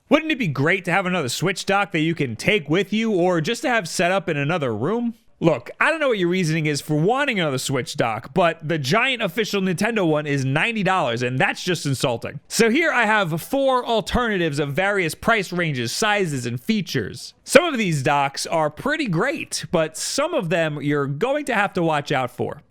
Wouldn't it be great to have another Switch dock that you can take with you or just to have set up in another room? Look, I don't know what your reasoning is for wanting another Switch dock, but the giant official Nintendo one is $90, and that's just insulting. So here I have 4 alternatives of various price ranges, sizes, and features. Some of these docks are pretty great, but some of them you're going to have to watch out for.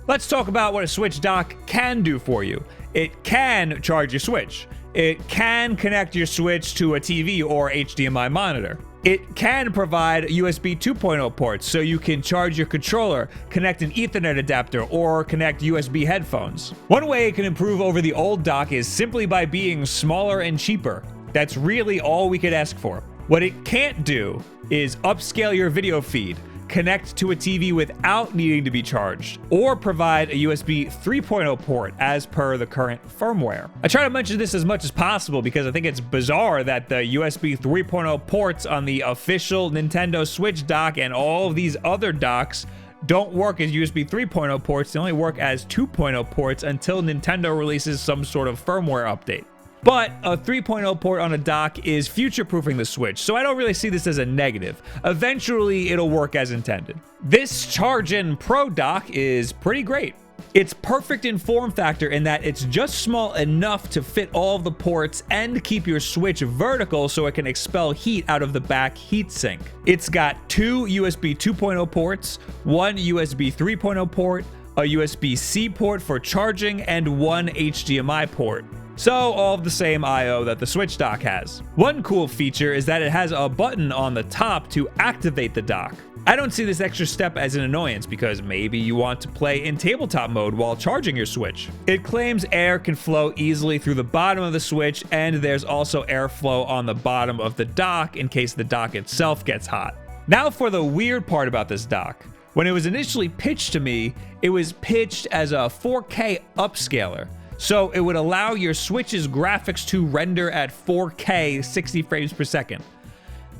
Let's talk about what a Switch dock can do for you. It can charge your Switch. It can connect your Switch to a TV or HDMI monitor. It can provide USB 2.0 ports so you can charge your controller, connect an Ethernet adapter, or connect USB headphones. One way it can improve over the old dock is simply by being smaller and cheaper. That's really all we could ask for. What it can't do is upscale your video feed, connect to a TV without needing to be charged, or provide a USB 3.0 port as per the current firmware. I try to mention this as much as possible because I think it's bizarre that the USB 3.0 ports on the official Nintendo Switch dock and all of these other docks don't work as USB 3.0 ports. They only work as 2.0 ports until Nintendo releases some sort of firmware update. But a 3.0 port on a dock is future-proofing the Switch, so I don't really see this as a negative. Eventually, it'll work as intended. This CharjenPro dock is pretty great. It's perfect in form factor in that it's just small enough to fit all of the ports and keep your Switch vertical so it can expel heat out of the back heatsink. It's got 2 USB 2.0 ports, 1 USB 3.0 port, a USB-C port for charging, and 1 HDMI port. So all of the same I/O that the Switch dock has. One cool feature is that it has a button on the top to activate the dock. I don't see this extra step as an annoyance because maybe you want to play in tabletop mode while charging your Switch. It claims air can flow easily through the bottom of the Switch, and there's also airflow on the bottom of the dock in case the dock itself gets hot. Now for the weird part about this dock. When it was initially pitched to me, it was pitched as a 4K upscaler. So it would allow your Switch's graphics to render at 4K 60 frames per second.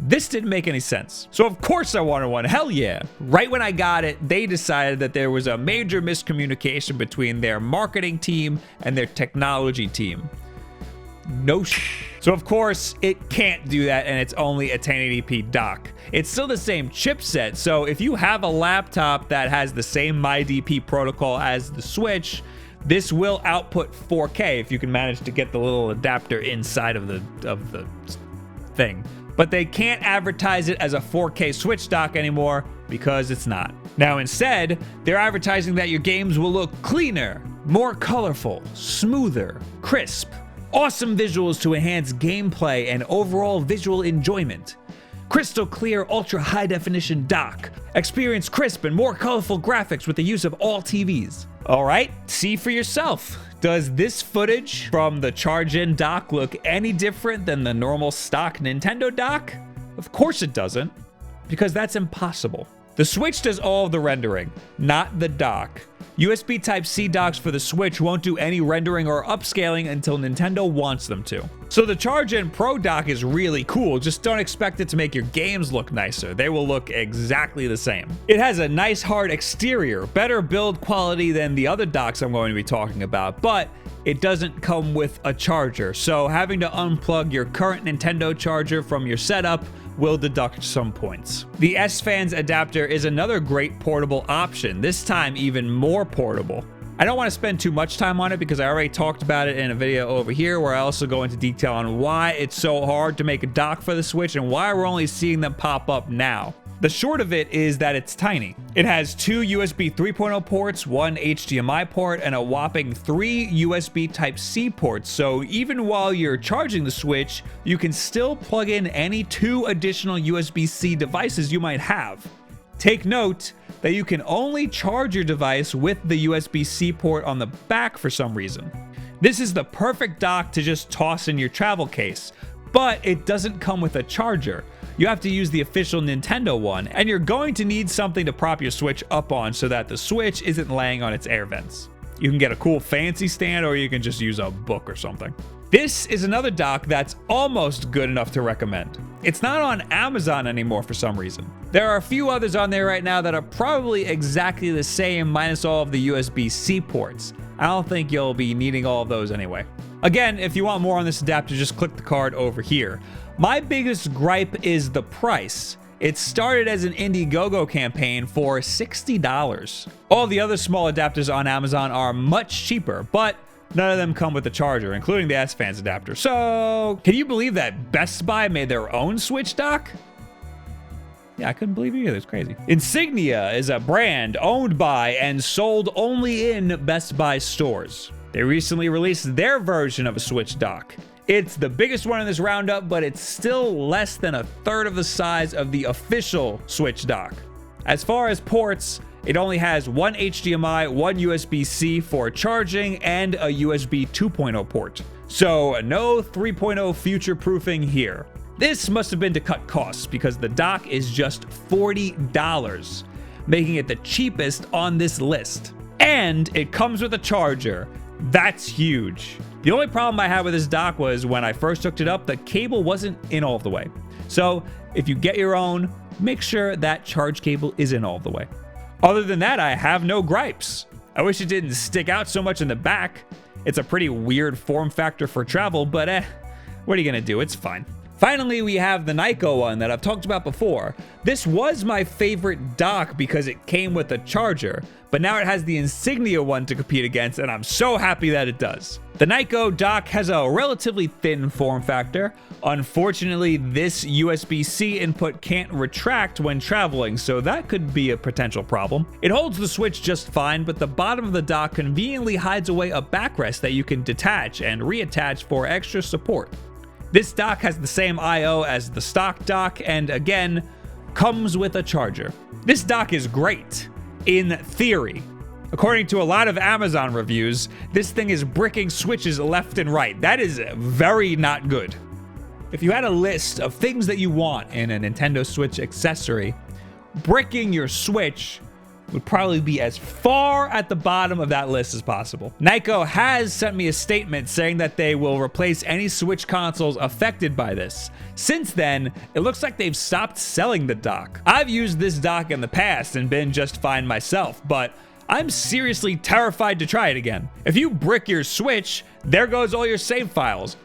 This didn't make any sense. So of course I wanted one, hell yeah. Right when I got it, they decided that there was a major miscommunication between their marketing team and their technology team. So of course, it can't do that, and it's only a 1080p dock. It's still the same chipset, so if you have a laptop that has the same MyDP protocol as the Switch, this will output 4K if you can manage to get the little adapter inside of the thing. But they can't advertise it as a 4K Switch dock anymore because it's not. Now instead, they're advertising that your games will look cleaner, more colorful, smoother, crisp, awesome visuals to enhance gameplay and overall visual enjoyment. Crystal clear, ultra high definition dock. Experience crisp and more colorful graphics with the use of all TVs. All right, see for yourself. Does this footage from the Chargen dock look any different than the normal stock Nintendo dock? Of course it doesn't, because that's impossible. The Switch does all of the rendering, not the dock. USB Type-C docks for the Switch won't do any rendering or upscaling until Nintendo wants them to. So the CharjenPro dock is really cool, just don't expect it to make your games look nicer. They will look exactly the same. It has a nice hard exterior, better build quality than the other docks I'm going to be talking about, but it doesn't come with a charger, so having to unplug your current Nintendo charger from your setup will deduct some points. The SFANS adapter is another great portable option, this time even more portable. I don't want to spend too much time on it because I already talked about it in a video over here where I also go into detail on why it's so hard to make a dock for the Switch and why we're only seeing them pop up now. The short of it is that it's tiny. It has 2 USB 3.0 ports, 1 HDMI port, and a whopping 3 USB Type-C ports, so even while you're charging the Switch, you can still plug in any 2 additional USB-C devices you might have. Take note that you can only charge your device with the USB-C port on the back for some reason. This is the perfect dock to just toss in your travel case, but it doesn't come with a charger. You have to use the official Nintendo one, and you're going to need something to prop your Switch up on so that the Switch isn't laying on its air vents. You can get a cool fancy stand, or you can just use a book or something. This is another dock that's almost good enough to recommend. It's not on Amazon anymore for some reason. There are a few others on there right now that are probably exactly the same minus all of the USB-C ports. I don't think you'll be needing all of those anyway. Again, if you want more on this adapter, just click the card over here. My biggest gripe is the price. It started as an Indiegogo campaign for $60. All the other small adapters on Amazon are much cheaper, but none of them come with a charger, including the SFANS adapter. So, can you believe that Best Buy made their own Switch dock? Yeah, I couldn't believe it either. It's crazy. Insignia is a brand owned by and sold only in Best Buy stores. They recently released their version of a Switch dock. It's the biggest one in this roundup, but it's still less than a third of the size of the official Switch dock. As far as ports, it only has one HDMI, one USB-C for charging, and a USB 2.0 port. So no 3.0 future-proofing here. This must have been to cut costs because the dock is just $40, making it the cheapest on this list. And it comes with a charger. That's huge. The only problem I had with this dock was when I first hooked it up, the cable wasn't in all the way. So if you get your own, make sure that charge cable is in all the way. Other than that, I have no gripes. I wish it didn't stick out so much in the back. It's a pretty weird form factor for travel, but what are you gonna do? It's fine. Finally, we have the Nyko one that I've talked about before. This was my favorite dock because it came with a charger, but now it has the Insignia one to compete against, and I'm so happy that it does. The Nyko dock has a relatively thin form factor. Unfortunately, this USB-C input can't retract when traveling, so that could be a potential problem. It holds the Switch just fine, but the bottom of the dock conveniently hides away a backrest that you can detach and reattach for extra support. This dock has the same I/O as the stock dock, and again, comes with a charger. This dock is great, in theory. According to a lot of Amazon reviews, this thing is bricking switches left and right. That is very not good. If you had a list of things that you want in a Nintendo Switch accessory, bricking your Switch would probably be as far at the bottom of that list as possible. Nyko has sent me a statement saying that they will replace any Switch consoles affected by this. Since then, it looks like they've stopped selling the dock. I've used this dock in the past and been just fine myself, but I'm seriously terrified to try it again. If you brick your Switch, there goes all your save files.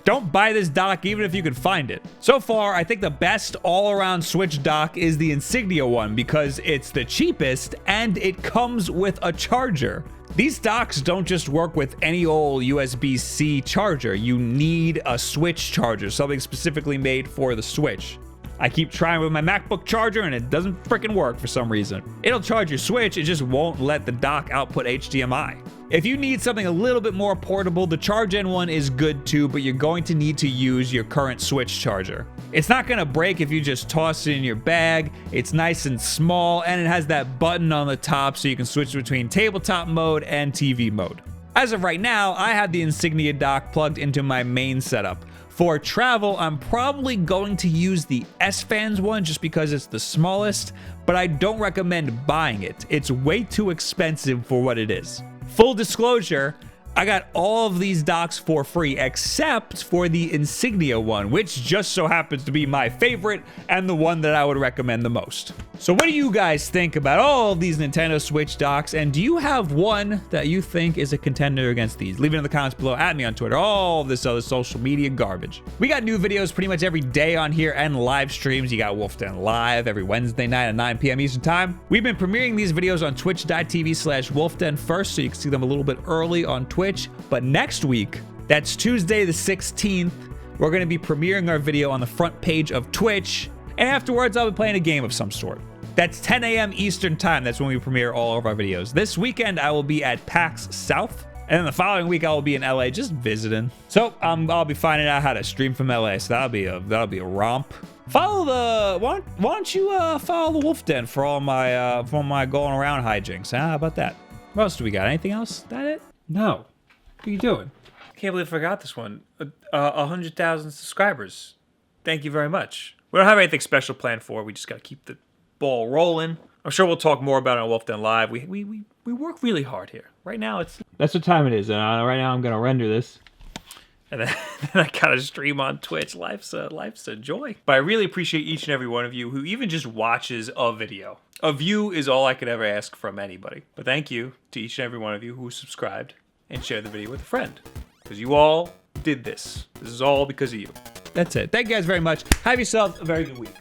Don't buy this dock even if you can find it. So far, I think the best all-around Switch dock is the Insignia one because it's the cheapest and it comes with a charger. These docks don't just work with any old USB-C charger. You need a Switch charger, something specifically made for the Switch. I keep trying with my MacBook charger and it doesn't freaking work for some reason. It'll charge your Switch, it just won't let the dock output HDMI. If you need something a little bit more portable, the ChargenPro one is good too, but you're going to need to use your current Switch charger. It's not gonna break if you just toss it in your bag. It's nice and small, and it has that button on the top so you can switch between tabletop mode and TV mode. As of right now, I have the Insignia dock plugged into my main setup. For travel, I'm probably going to use the SFANS one just because it's the smallest, but I don't recommend buying it. It's way too expensive for what it is. Full disclosure, I got all of these docks for free except for the Insignia one, which just so happens to be my favorite and the one that I would recommend the most. So what do you guys think about all of these Nintendo Switch docks, and do you have one that you think is a contender against these? Leave it in the comments below, at me on Twitter, all this other social media garbage. We got new videos pretty much every day on here and live streams. You got Wulff Den Live every Wednesday night at 9 p.m. Eastern time. We've been premiering these videos on twitch.tv/WulffDen first, so you can see them a little bit early on Twitch. But next week, that's Tuesday the 16th, we're going to be premiering our video on the front page of Twitch, and afterwards I'll be playing a game of some sort. That's 10 a.m. Eastern time. That's when we premiere all of our videos. This weekend I will be at PAX South, and then the following week I will be in LA just visiting. So I'll be finding out how to stream from LA, so that'll be a romp. Follow the why don't you follow the Wulff Den for all my going around hijinks? Huh? How about that? What else do we got? Anything else? That it? No. What are you doing? Can't believe I forgot this one. 100,000 subscribers. Thank you very much. We don't have anything special planned for it. We just got to keep the ball rolling. I'm sure we'll talk more about it on Wulff Den Live. We work really hard here. Right now, it's... That's what time it is, and right now I'm going to render this. And then I gotta stream on Twitch. Life's a joy. But I really appreciate each and every one of you who even just watches a video. A view is all I could ever ask from anybody. But thank you to each and every one of you who subscribed and shared the video with a friend. Because you all did this. This is all because of you. That's it. Thank you guys very much. Have yourself a very good week.